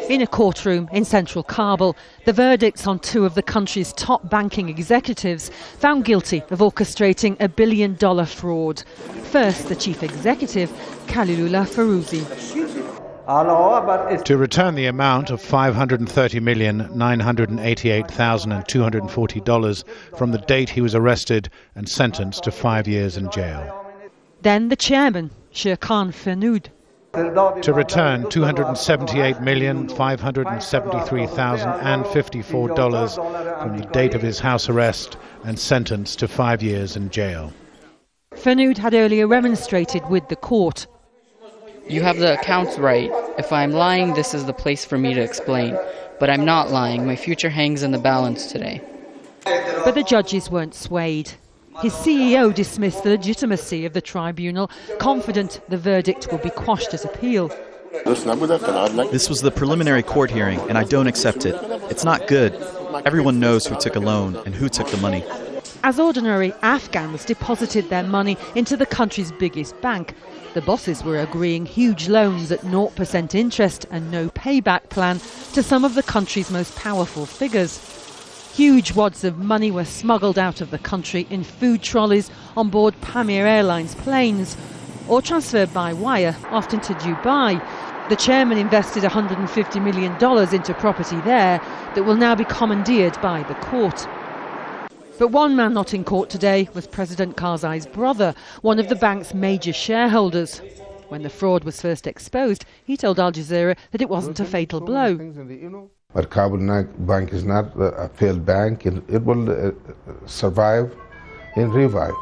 In a courtroom in central Kabul, the verdicts on two of the country's top banking executives found guilty of orchestrating a billion-dollar fraud. First, the chief executive, Khalilullah Fauzi. To return the amount of $530,988,240 from the date he was arrested and sentenced to 5 years in jail. Then the chairman, Shirkan Fanood. To return $278,573,054 from the date of his house arrest and sentenced to 5 years in jail. Fanood had earlier remonstrated with the court. You have the accounts right. If I'm lying, this is the place for me to explain. But I'm not lying. My future hangs in the balance today. But the judges weren't swayed. His CEO dismissed the legitimacy of the tribunal, confident the verdict will be quashed as appeal. This was the preliminary court hearing, and I don't accept it. It's not good. Everyone knows who took a loan and who took the money. As ordinary Afghans deposited their money into the country's biggest bank, the bosses were agreeing huge loans at 0% interest and no payback plan to some of the country's most powerful figures. Huge wads of money were smuggled out of the country in food trolleys on board Pamir Airlines planes, or transferred by wire, often to Dubai. The chairman invested $150 million into property there that will now be commandeered by the court. But one man not in court today was President Karzai's brother, one of the bank's major shareholders. When the fraud was first exposed, he told Al Jazeera that it wasn't a fatal blow. But Kabul Bank is not a failed bank. It will survive and revive.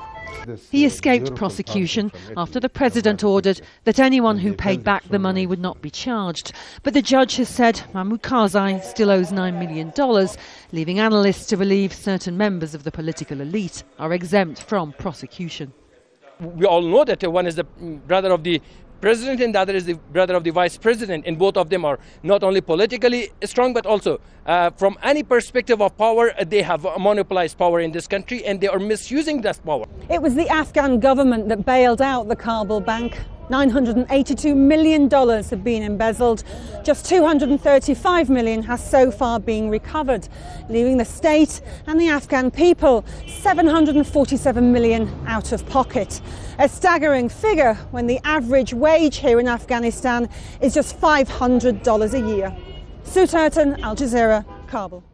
He escaped prosecution after the president ordered that anyone who paid back the money would not be charged. But the judge has said Mahmoud Karzai still owes $9 million, leaving analysts to believe certain members of the political elite are exempt from prosecution. We all know that one is the brother of the president and the other is the brother of the vice president, and both of them are not only politically strong but also from any perspective of power, they have monopolized power in this country and they are misusing that power. It was the Afghan government that bailed out the Kabul bank. $982 million have been embezzled. Just $235 million has so far been recovered, leaving the state and the Afghan people $747 million out of pocket. A staggering figure when the average wage here in Afghanistan is just $500 a year. Sue Turton, Al Jazeera, Kabul.